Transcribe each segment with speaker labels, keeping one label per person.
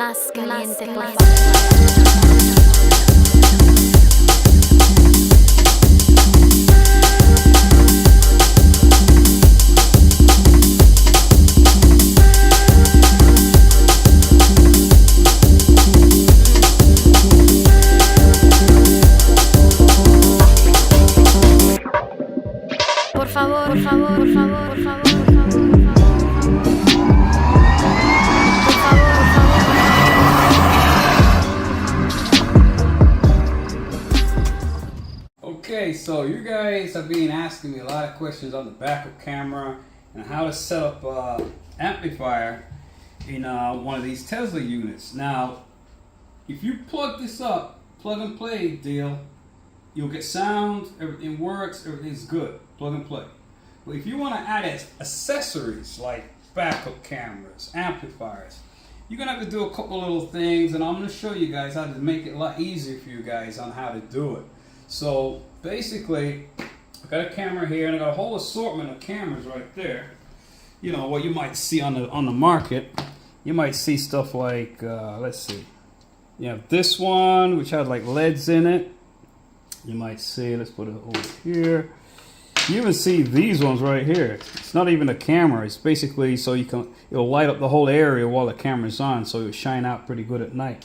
Speaker 1: Más caliente, más. Por favor, por favor, por favor, por favor, por favor.
Speaker 2: Okay, so you guys have been asking me a lot of questions on the backup camera and how to set up amplifier in one of these Tesla units. Now, if you plug this up, plug and play deal, you'll get sound, everything works, everything's good, plug and play. But if you want to add accessories like backup cameras, amplifiers, you're going to have to do a couple little things, and I'm going to show you guys how to make it a lot easier for you guys on how to do it. So basically, I've got a camera here, and I got a whole assortment of cameras right there. You know what you might see on the market. You might see stuff like let's see, you have this one which had like LEDs in it. You might see, let's put it over here. You even see these ones right here. It's not even a camera. It's basically so it'll light up the whole area while the camera's on, so it'll shine out pretty good at night.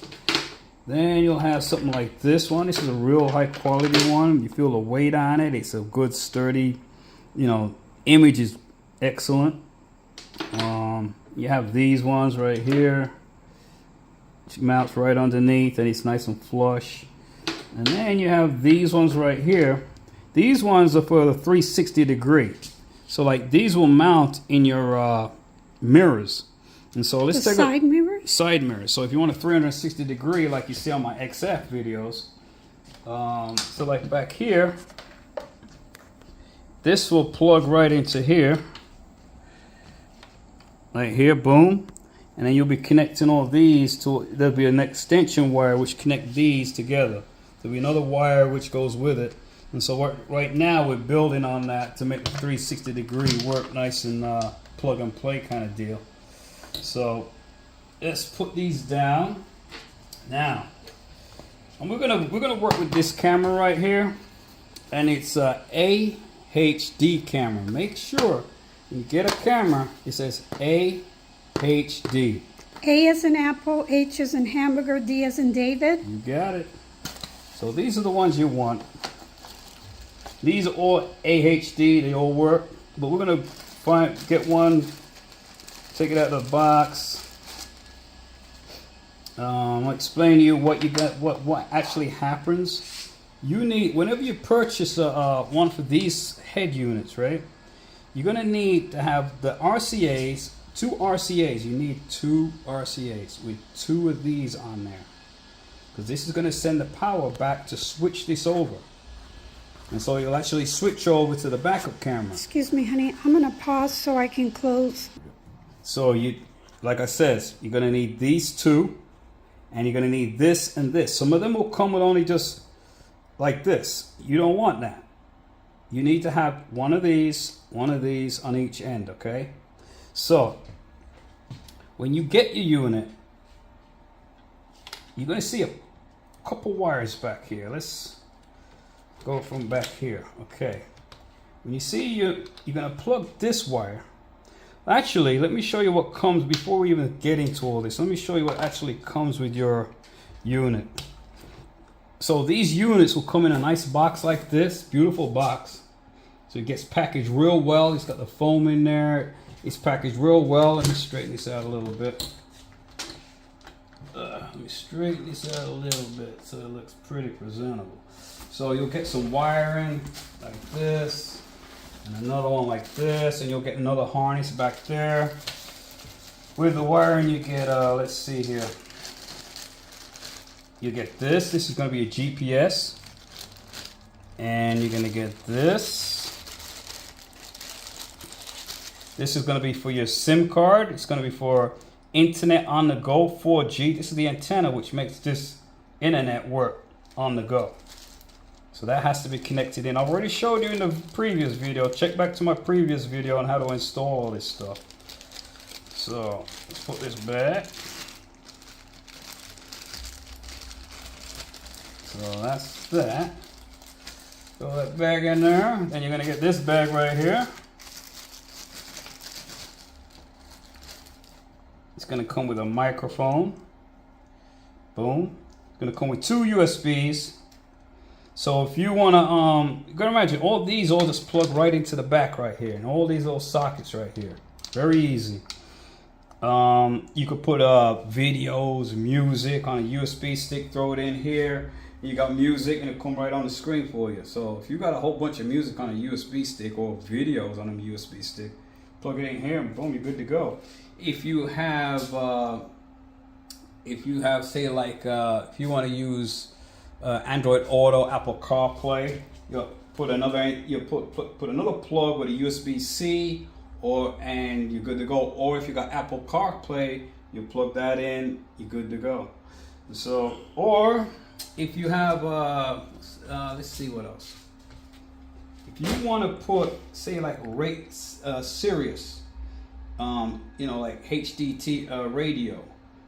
Speaker 2: Then you'll have something like this one. This is a real high quality one. You feel the weight on it. It's a good sturdy, you know, image is excellent. You have these ones right here, which mounts right underneath, and it's nice and flush. And then you have these ones right here. These ones are for the 360 degree. So like these will mount in your mirrors. And so let's take
Speaker 3: side mirrors?
Speaker 2: Side mirrors. So if you want a 360 degree like you see on my XF videos, so like back here, this will plug right into here. Right here, boom. And then you'll be connecting all these to, there'll be an extension wire which connect these together. There'll be another wire which goes with it. And so right now we're building on that to make the 360 degree work nice and plug and play kind of deal. So let's put these down now. And we're gonna work with this camera right here, and it's a HD camera. Make sure when you get a camera, it says AHD.
Speaker 3: A as in apple, H as in hamburger, D as in David.
Speaker 2: You got it. So these are the ones you want. These are all AHD, they all work, but we're gonna get one, take it out of the box. I'll explain to you what you got, what actually happens. You need, whenever you purchase one for these head units, right? You're gonna need to have the RCAs, 2 RCAs. You need 2 RCAs with 2 of these on there, because this is gonna send the power back to switch this over. And so you'll actually switch over to the backup camera.
Speaker 3: Excuse me, honey. I'm going to pause so I can close.
Speaker 2: So you, like I said, you're going to need these 2, and you're going to need this and this. Some of them will come with only just like this. You don't want that. You need to have one of these on each end, okay? So when you get your unit, you're going to see a couple wires back here. Let's go from back here. Okay, when you see you're gonna plug this wire. Actually, let me show you what comes before we even get into all this. Let me show you what actually comes with your unit. So these units will come in a nice box like this, beautiful box. So it gets packaged real well. It's got the foam in there. It's packaged real well. Let me straighten this out a little bit. Let me straighten this out a little bit so it looks pretty presentable. So you'll get some wiring like this, and another one like this, and you'll get another harness back there. With the wiring you get, let's see here. You get this. This is going to be a GPS. And you're going to get this. This is going to be for your SIM card. It's going to be for internet on the go, 4G. This is the antenna which makes this internet work on the go. So that has to be connected in. I've already showed you in the previous video. Check back to my previous video on how to install all this stuff. So let's put this back. So that's that. Throw that bag in there. Then you're gonna get this bag right here. It's gonna come with a microphone. Boom. It's gonna come with 2 USBs. So if you wanna, you gotta imagine all these all just plug right into the back right here, and all these little sockets right here. Very easy. You could put videos, music on a USB stick, throw it in here. You got music and it'll come right on the screen for you. So if you got a whole bunch of music on a USB stick or videos on a USB stick, plug it in here and boom, you're good to go. If you have say like if you want to use Android Auto, Apple CarPlay, you put another put another plug with a USB-C, and you're good to go. Or if you got Apple CarPlay, you plug that in, you're good to go. So, or if you have let's see what else. If you want to put say like Sirius, you know, like HDT radio,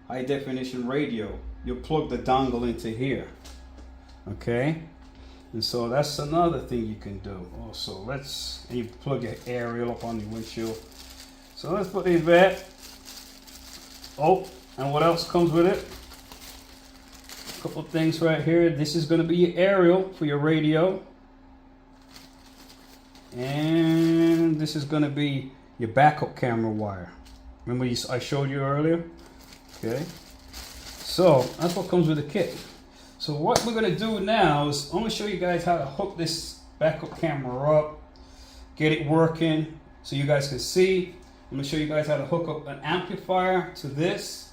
Speaker 2: high definition radio, you plug the dongle into here. Okay, and so that's another thing you can do. Also, and you plug your aerial up on the windshield. So let's put these back. Oh, and what else comes with it? A couple of things right here. This is going to be your aerial for your radio, and this is going to be your backup camera wire. Remember I showed you earlier? Okay, so that's what comes with the kit. So what we're going to do now is I'm going to show you guys how to hook this backup camera up, get it working so you guys can see. I'm going to show you guys how to hook up an amplifier to this,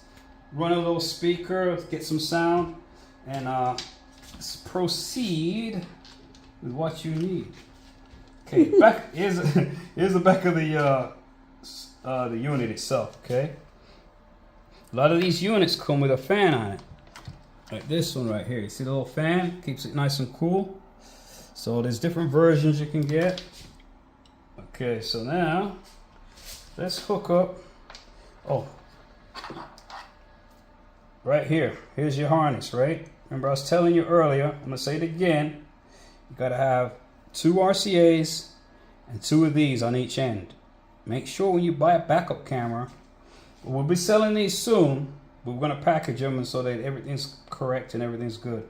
Speaker 2: run a little speaker, get some sound, and let's proceed with what you need. Okay, here's the back of the unit itself. Okay, a lot of these units come with a fan on it. Like this one right here. You see the little fan? Keeps it nice and cool. So there's different versions you can get. Okay, so now let's hook up. Oh, right here. Here's your harness, right? Remember I was telling you earlier, I'm gonna say it again. You gotta have 2 RCAs and 2 of these on each end. Make sure when you buy a backup camera, we'll be selling these soon. We're going to package them and so that everything's correct and everything's good.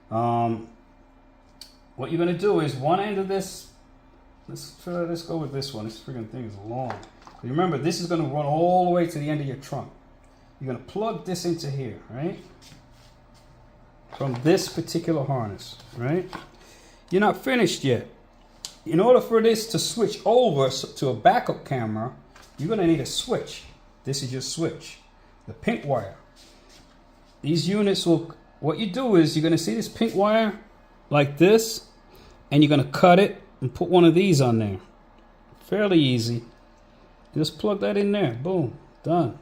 Speaker 2: What you're going to do is one end of this, let's go with this one. This freaking thing is long. Remember, this is going to run all the way to the end of your trunk. You're going to plug this into here, right? From this particular harness, right? You're not finished yet. In order for this to switch over to a backup camera, you're going to need a switch. This is your switch. The pink wire. These units will, what you do is you're going to see this pink wire like this, and you're going to cut it and put one of these on there. Fairly easy. Just plug that in there. Boom. Done.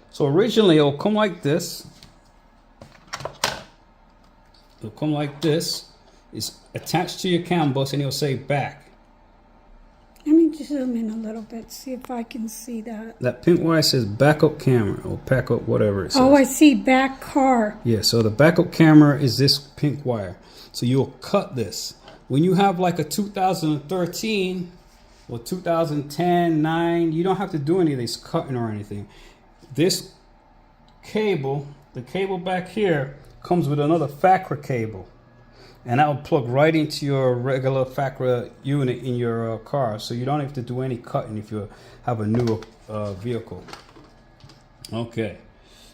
Speaker 2: So originally it'll come like this. It'll come like this. It's attached to your CAN bus and it'll say back.
Speaker 3: Let me zoom in a little bit, see if I can see that.
Speaker 2: That pink wire says backup camera or backup whatever it says.
Speaker 3: Oh, I see back car.
Speaker 2: Yeah, so the backup camera is this pink wire. So you'll cut this. When you have like a 2013 or 2010, 9, you don't have to do any of this cutting or anything. This cable, the cable back here, comes with another FACRA cable. And that will plug right into your regular FACRA unit in your car. So you don't have to do any cutting if you have a newer vehicle. Okay.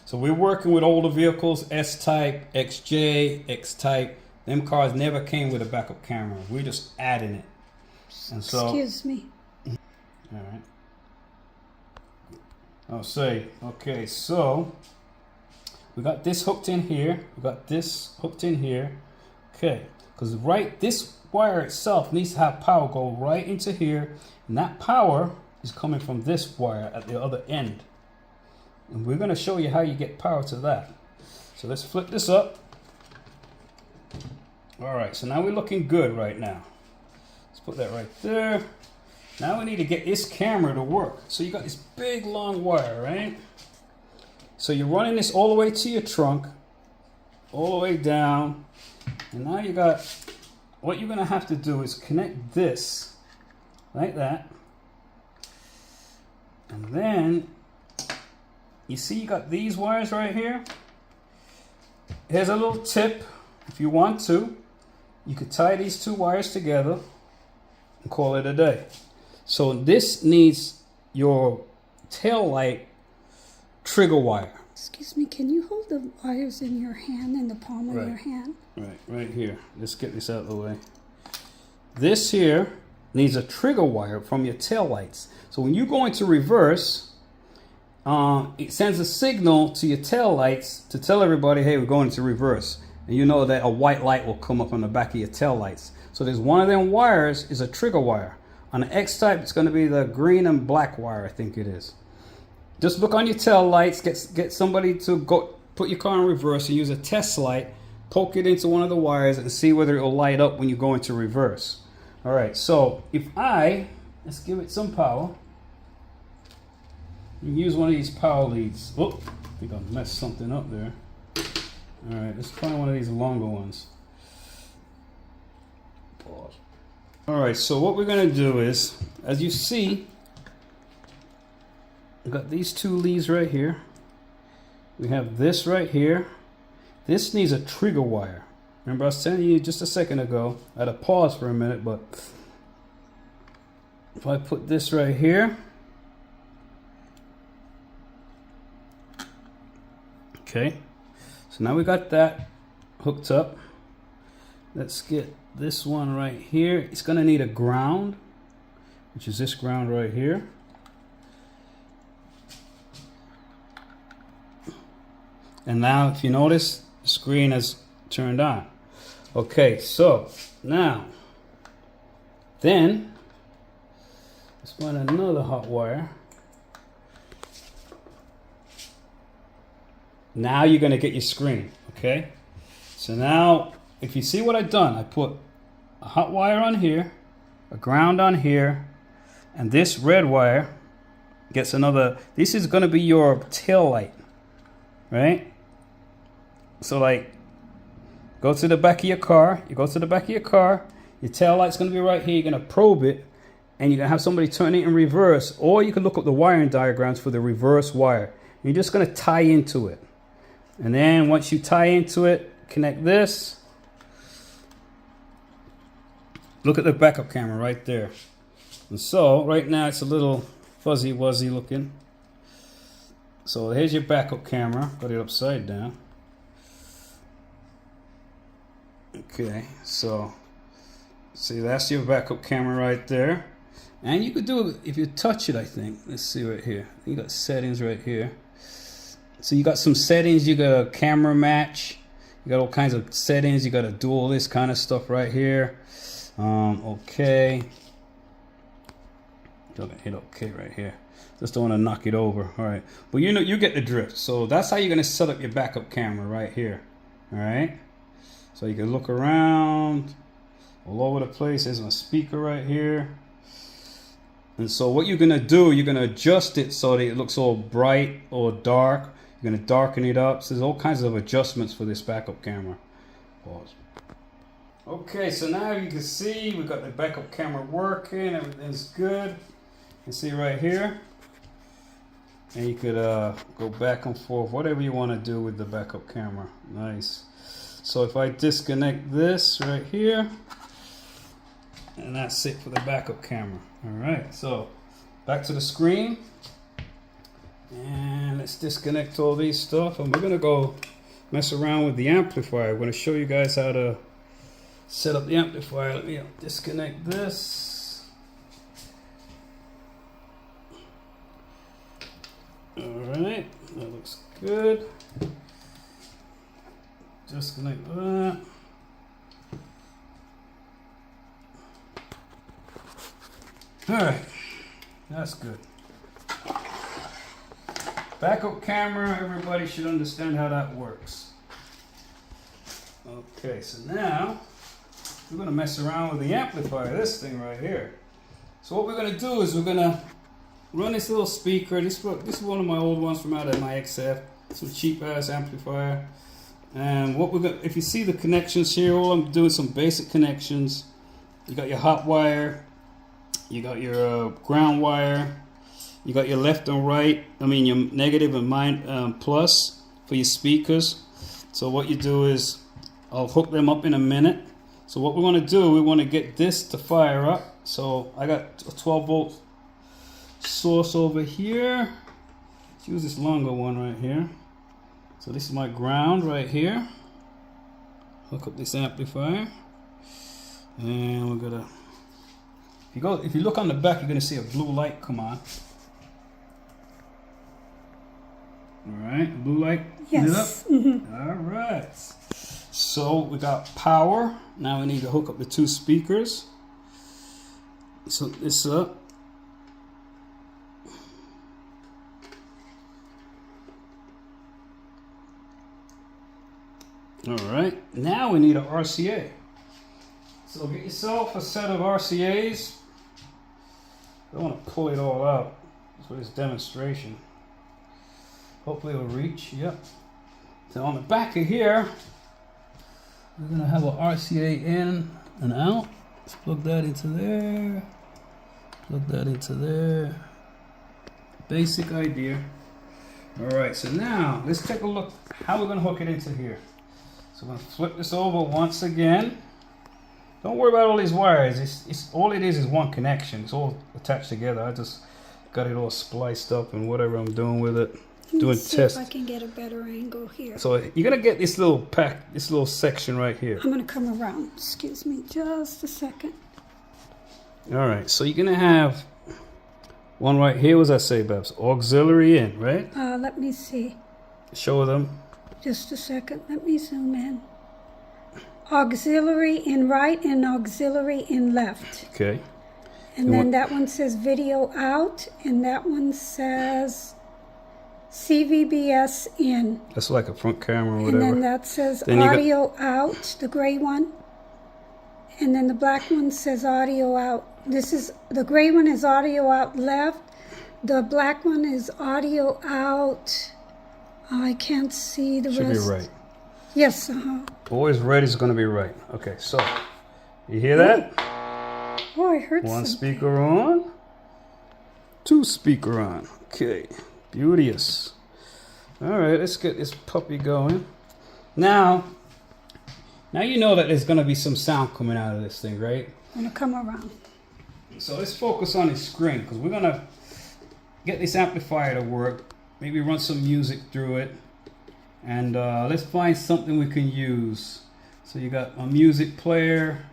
Speaker 2: So we're working with older vehicles, S-Type, XJ, X-Type. Them cars never came with a backup camera. We're just adding it. And so,
Speaker 3: excuse me.
Speaker 2: all right. I'll say, okay, so we got this hooked in here. We got this hooked in here. Okay, because this wire itself needs to have power go right into here, and that power is coming from this wire at the other end. And we're going to show you how you get power to that. So let's flip this up. All right, so now we're looking good right now. Let's put that right there. Now we need to get this camera to work. So you got this big long wire, right? So you're running this all the way to your trunk, all the way down. And now you got, what you're gonna have to do is connect this like that. And then you see you got these wires right here. Here's a little tip. If you want to, you could tie these two wires together and call it a day. So this needs your tail light trigger wire.
Speaker 3: Excuse me, can you hold the wires in your hand, in the palm of your hand?
Speaker 2: Right here. Let's get this out of the way. This here needs a trigger wire from your tail lights. So when you go into reverse, it sends a signal to your tail lights to tell everybody, hey, we're going into reverse. And you know that a white light will come up on the back of your tail lights. So there's one of them wires is a trigger wire. On the X type, it's going to be the green and black wire, I think it is. Just look on your tail lights, get somebody to go put your car in reverse and use a test light, poke it into one of the wires and see whether it will light up when you go into reverse. All right, so if let's give it some power. You can use one of these power leads. Oh, I think I messed something up there. All right, let's find one of these longer ones. Pause. All right, so what we're gonna do is, as you see, we've got these two leads right here. We have this right here. This needs a trigger wire. Remember I was telling you just a second ago, I had to pause for a minute, but if I put this right here, okay, so now we got that hooked up. Let's get this one right here. It's gonna need a ground, which is this ground right here. And now if you notice, the screen is turned on. Okay, so now, then, let's find another hot wire. Now you're gonna get your screen, okay? So now, if you see what I've done, I put a hot wire on here, a ground on here, and this red wire gets another, this is gonna be your tail light, right? So like, go to the back of your car, you go to the back of your car, your tail light's gonna be right here, you're gonna probe it, and you're gonna have somebody turn it in reverse, or you can look up the wiring diagrams for the reverse wire. You're just gonna tie into it. And then once you tie into it, connect this. Look at the backup camera right there. And so right now it's a little fuzzy wuzzy looking. So here's your backup camera. Got it upside down. Okay, so see, that's your backup camera right there. And you could do it if you touch it, I think. Let's see right here. You got settings right here. So you got some settings. You got a camera match. You got all kinds of settings. You got to do all this kind of stuff right here. Okay. Don't hit OK right here. Just don't want to knock it over. All right. But you know, you get the drift. So that's how you're going to set up your backup camera right here. All right. So you can look around all over the place. There's a speaker right here. And so what you're going to do, you're going to adjust it so that it looks all bright or dark. You're going to darken it up. So there's all kinds of adjustments for this backup camera. Pause. Okay, so now you can see we've got the backup camera working. Everything's good. You can see right here. And you could go back and forth, whatever you want to do with the backup camera. Nice. So if I disconnect this right here, and that's it for the backup camera. All right, so back to the screen. And let's disconnect all these stuff. And we're going to go mess around with the amplifier. I'm going to show you guys how to set up the amplifier. Let me disconnect this. All right, that looks good. Disconnect that. All right, that's good. Backup camera, everybody should understand how that works. Okay, so now we're going to mess around with the amplifier, this thing right here. So what we're going to do is we're going to run this little speaker. This is one of my old ones from out of my XF. It's a cheap ass amplifier. And what we're gonna, if you see the connections here, all I'm doing some basic connections. You got your hot wire, you got your ground wire, you got your left and right. I mean your negative and plus for your speakers. So what you do is, I'll hook them up in a minute. So what we want to do, we want to get this to fire up. So I got a 12-volt source over here. Let's use this longer one right here. So this is my ground right here. Hook up this amplifier, and we're gonna. If you look on the back, you're gonna see a blue light come on. All right, blue light lit up.
Speaker 3: Mm-hmm.
Speaker 2: All right. So we got power. Now we need to hook up the two speakers. So this up. All right, now we need an RCA. So get yourself a set of RCAs. I don't want to pull it all out for this demonstration. Hopefully it'll reach, yep. So on the back of here, we're gonna have an RCA in and out. Let's plug that into there. Plug that into there. Basic idea. All right, so now let's take a look how we're gonna hook it into here. So I'm going to flip this over once again. Don't worry about all these wires. It's all it is one connection. It's all attached together. I just got it all spliced up and whatever I'm doing with it. Doing
Speaker 3: See
Speaker 2: tests.
Speaker 3: if I can get a better angle here.
Speaker 2: So you're going to get this little this little section right here.
Speaker 3: I'm going to come around. Excuse me just a second.
Speaker 2: All right. So you're going to have one right here. What does that say, Babs? Auxiliary in, right?
Speaker 3: Let me see.
Speaker 2: Show them.
Speaker 3: Just a second. Let me zoom in. Auxiliary in right and auxiliary in left.
Speaker 2: Okay.
Speaker 3: And then that one says video out, and that one says CVBS in.
Speaker 2: That's like a front camera or whatever.
Speaker 3: And then that says
Speaker 2: then
Speaker 3: audio out, the gray one. And then the black one says audio out. The gray one is audio out left. The black one is audio out. I can't see the
Speaker 2: Should
Speaker 3: rest.
Speaker 2: be right.
Speaker 3: Yes,
Speaker 2: Always red is going to be right. Okay, so you hear that?
Speaker 3: Oh, I heard
Speaker 2: One
Speaker 3: something.
Speaker 2: speaker on, two speaker on. Okay, beauteous. All right, let's get this puppy going. Now you know that there's going to be some sound coming out of this thing, right?
Speaker 3: I'm going to come around.
Speaker 2: So let's focus on the screen because we're going to get this amplifier to work. Maybe run some music through it. And let's find something we can use. So you got a music player,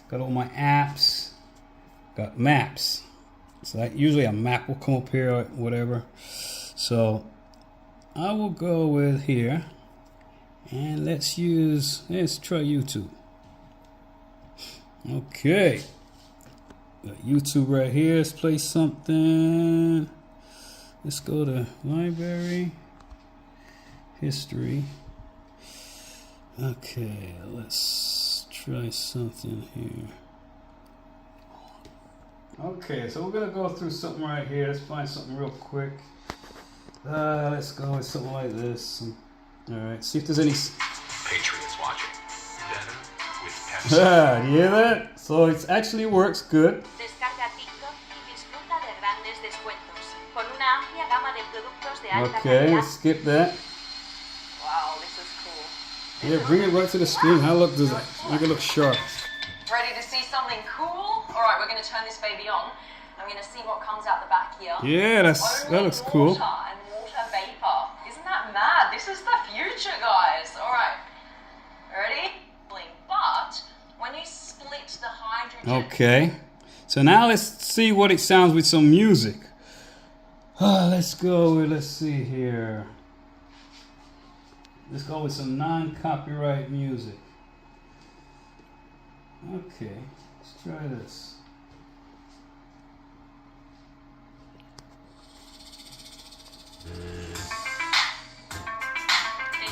Speaker 2: got all my apps, got maps. So that usually a map will come up here or whatever. So I will go with here. And let's try YouTube. Okay. Got YouTube right here. Let's play something. Let's go to library, history. Okay, let's try something here. Okay, so we're gonna go through something right here. Let's find something real quick. Let's go with something like this. All right, see if there's any.
Speaker 4: Patriots watching. Better with Pepsi.
Speaker 2: Do you hear that? So it actually works good.
Speaker 5: Descarga TikTok y disfruta de grandes descuentos con una amplia gama de productos de alta
Speaker 2: Okay,
Speaker 5: calidad.
Speaker 2: let's skip that.
Speaker 5: Wow, this is cool.
Speaker 2: Yeah, bring it right to the screen. How look does it? Make it look sharp.
Speaker 5: Ready to see something cool? All right, we're going to turn this baby on. I'm going to see what comes out the back here.
Speaker 2: Yeah, that looks cool.
Speaker 5: Water and water vapor. Isn't that mad? This is the future, guys. All right, ready? But when you split the hydrogen.
Speaker 2: Okay, so now let's see what it sounds with some music. Let's see here. Let's go with some non-copyright music. Okay, let's try this.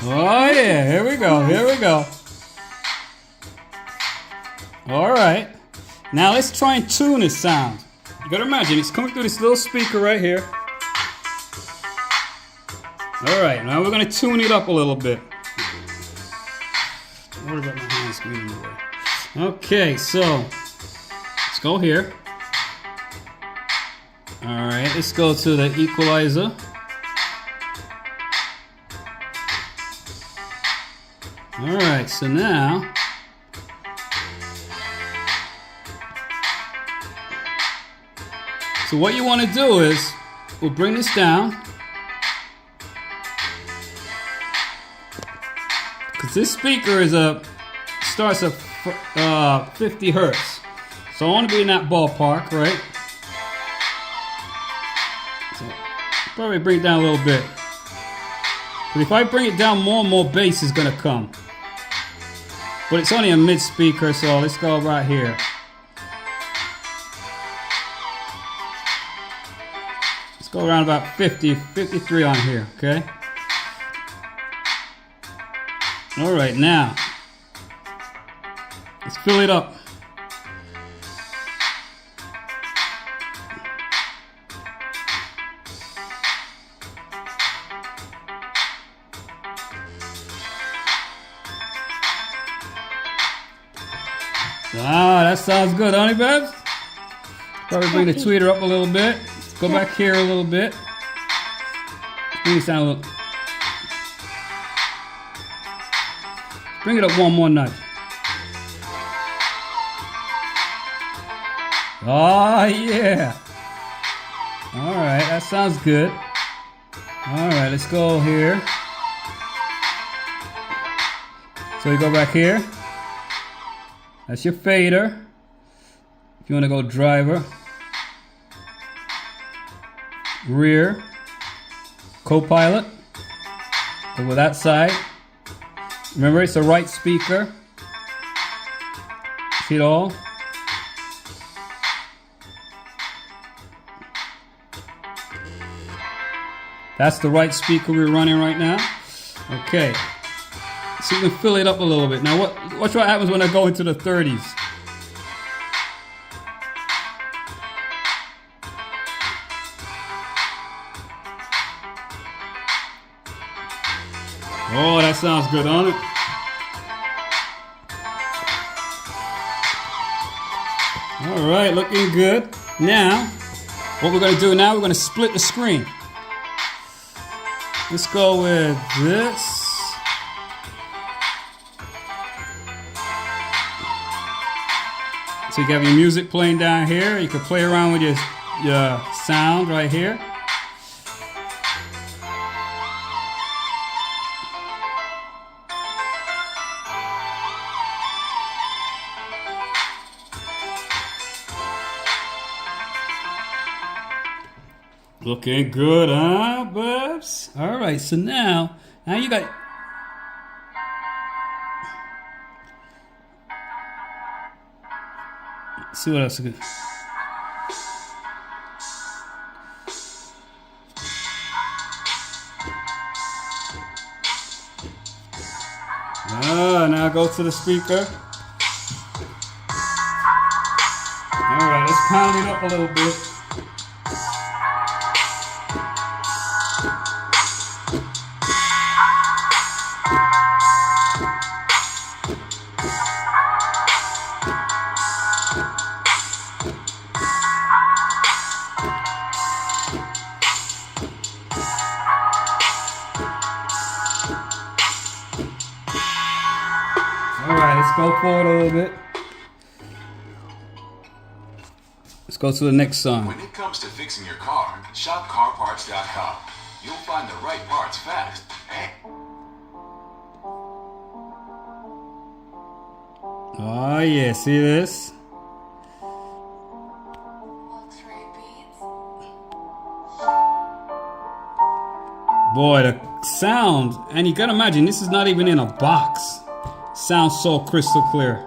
Speaker 2: Oh yeah, here we go. All right, now let's try and tune this sound. You gotta imagine it's coming through this little speaker right here. All right, now we're gonna tune it up a little bit. What about my hand screen in the way? Okay, so let's go here. All right, let's go to the equalizer. All right, so now so what you want to do is we'll bring this down because this speaker is starts at 50 hertz. So I want to be in that ballpark, right? So probably bring it down a little bit. But if I bring it down more bass is gonna come. But it's only a mid speaker, so let's go right here. Let's go around about 50, 53 on here, okay? All right, now let's fill it up. Ah, that sounds good, honey babs. Probably bring the tweeter up a little bit. Let's go back here a little bit. Bring this down a little. Bring it up one more notch. Oh yeah. All right, that sounds good. All right, let's go here. So we go back here. That's your fader. If you want to go driver, rear, co-pilot, over that side. Remember, it's the right speaker. See it all? That's the right speaker we're running right now. Okay. So you can fill it up a little bit. Now watch what happens when I go into the 30s. Oh, that sounds good, on it? All right, looking good. Now, what we're gonna do now, we're gonna split the screen. Let's go with this. So you have your music playing down here. You can play around with your sound right here. Looking good, huh, Bubs? All right, so now you got. Let's see what else is good. Now go to the speaker. All right, let's pound it up a little bit. Alright, let's go forward a little bit. Let's go to the next song.
Speaker 4: When it comes to fixing your car, shop carparts.com. You'll find the right parts fast.
Speaker 2: Oh yeah, see this? Boy, the sound, and you gotta imagine this is not even in a box. Sounds so crystal clear.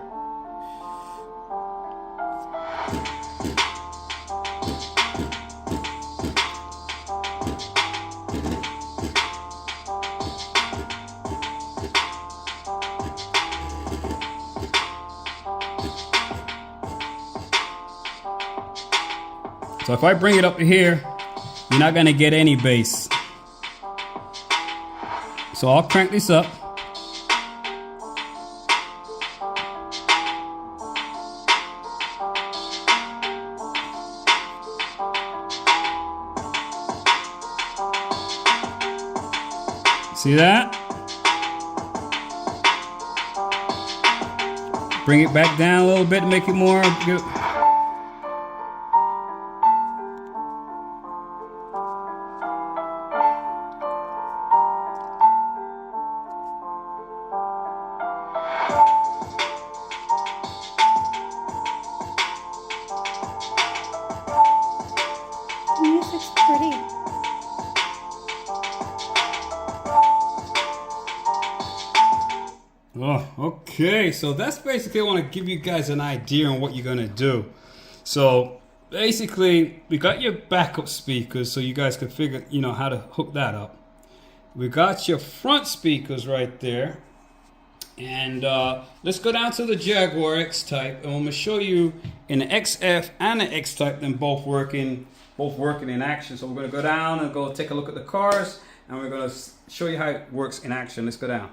Speaker 2: So if I bring it up to here, you're not gonna get any bass. So I'll crank this up. See that? Bring it back down a little bit to make it more good.
Speaker 3: Music's pretty.
Speaker 2: Oh, okay. So that's basically, I want to give you guys an idea on what you're going to do. So basically, we got your backup speakers so you guys can figure, how to hook that up. We got your front speakers right there. And let's go down to the Jaguar X-Type, and I'm going to show you in the XF and the X-Type, them both working in action. So we're going to go down and go take a look at the cars, and we're going to show you how it works in action. Let's go down.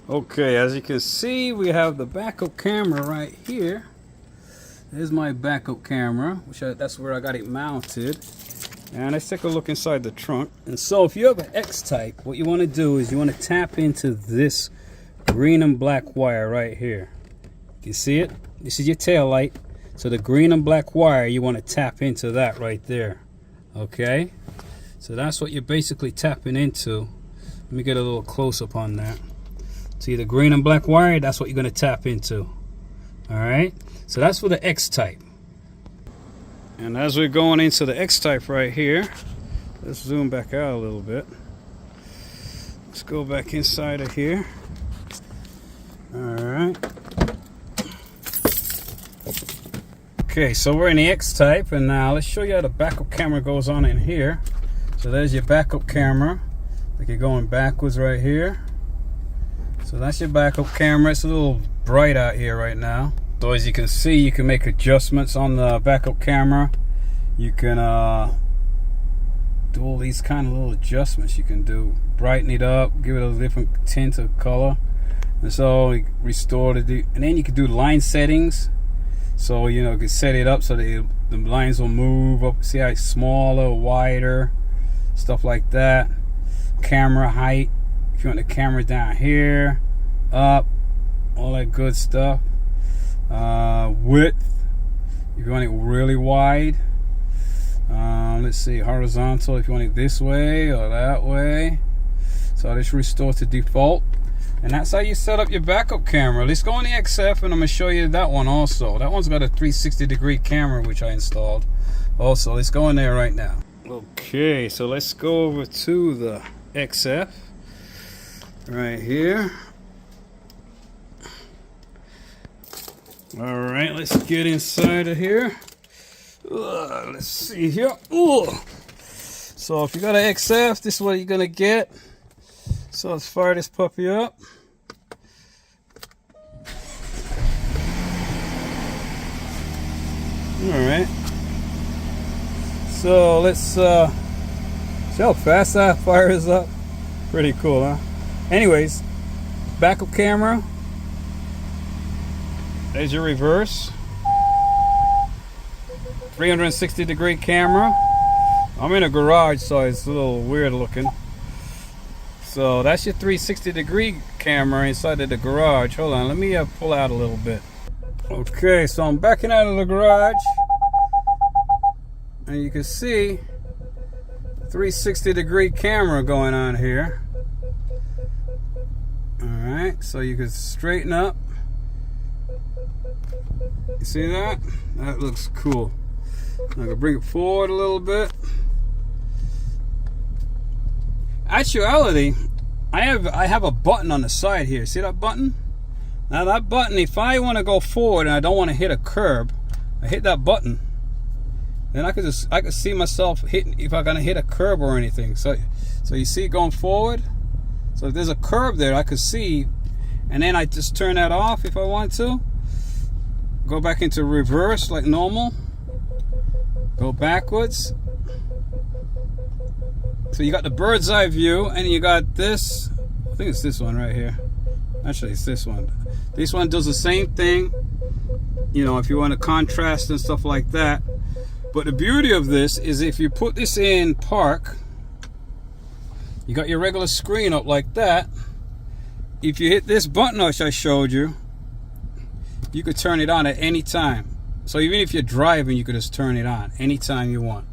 Speaker 2: Okay, as you can see, we have the backup camera right here. There's my backup camera, that's where I got it mounted. And let's take a look inside the trunk. And so if you have an X-Type, what you want to do is you want to tap into this green and black wire right here. You see it? This is your tail light. So the green and black wire, you want to tap into that right there. Okay? So that's what you're basically tapping into. Let me get a little close up on that. See the green and black wire? That's what you're going to tap into. Alright? So that's for the X-Type. And as we're going into the X-Type right here, let's zoom back out a little bit. Let's go back inside of here. Alright. Okay, so we're in the X-Type, and now let's show you how the backup camera goes on in here. So there's your backup camera. Like you're going backwards right here. So that's your backup camera. It's a little bright out here right now. So as you can see, you can make adjustments on the backup camera. You can do all these kind of little adjustments. You can do brighten it up, give it a different tint of color, and so restore the. And then you can do line settings. So you can set it up so that the lines will move up. See how it's smaller, wider, stuff like that. Camera height. If you want the camera down here, up, all that good stuff. Width, if you want it really wide. Let's see, horizontal, if you want it this way or that way. So let's restore to default. And that's how you set up your backup camera. Let's go on the XF, and I'm going to show you that one also. That one's got a 360-degree camera, which I installed. Also, let's go in there right now. Okay, so let's go over to the XF. Right here. All right, let's get inside of here. Let's see here. So if you got an XF, this is what you're gonna get. So let's fire this puppy up. All right. So let's see how fast that fires up. Pretty cool, huh? Anyways, backup camera. There's your reverse. 360-degree camera. I'm in a garage, so it's a little weird looking. So that's your 360-degree camera inside of the garage. Hold on, let me pull out a little bit. Okay, so I'm backing out of the garage. And you can see 360-degree camera going on here. Alright, so you can straighten up. You see that? That looks cool. I'm gonna bring it forward a little bit. Actuality, I have a button on the side here. See that button? Now that button, if I want to go forward and I don't want to hit a curb, I hit that button. Then I could see myself hitting if I'm gonna hit a curb or anything. So you see it going forward. So if there's a curb there, I could see, and then I just turn that off if I want to. Go back into reverse like normal. Go backwards. So you got the bird's eye view, and you got this. I think it's this one right here. Actually, it's this one. This one does the same thing. If you want to contrast and stuff like that. But the beauty of this is if you put this in park, You got your regular screen up like that. If you hit this button which I showed you, you could turn it on at any time. So even if you're driving, you could just turn it on anytime you want.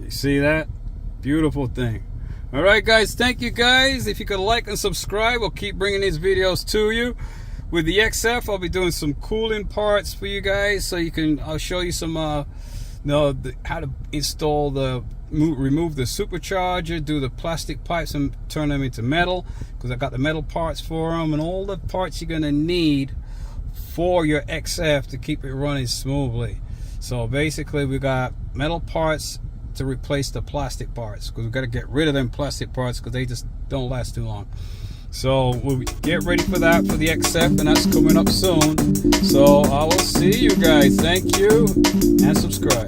Speaker 2: You see that? Beautiful thing. Alright guys, thank you guys. If you could like and subscribe, we'll keep bringing these videos to you. With the XF, I'll be doing some cooling parts for you guys, so you can. I'll show you some, how to install remove the supercharger, do the plastic pipes and turn them into metal, because I got the metal parts for them, and all the parts you're gonna need for your XF to keep it running smoothly. So basically, we got metal parts to replace the plastic parts, because we got to get rid of them plastic parts because they just don't last too long. So we'll get ready for that for the XF, and that's coming up soon. So I will see you guys. Thank you, and subscribe.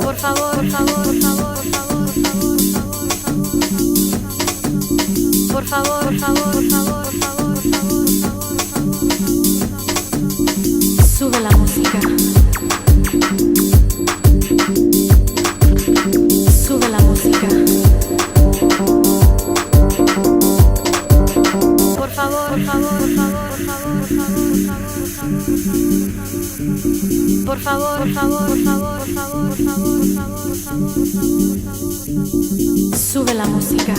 Speaker 1: Por favor, por favor, por favor, por favor, por favor, por favor, por favor. Sube la música. Sube la música. Por favor, por favor, por favor, por favor, por favor, por favor, por favor, por favor, por favor, por favor, por favor, por favor, por favor, por favor. Sube la música.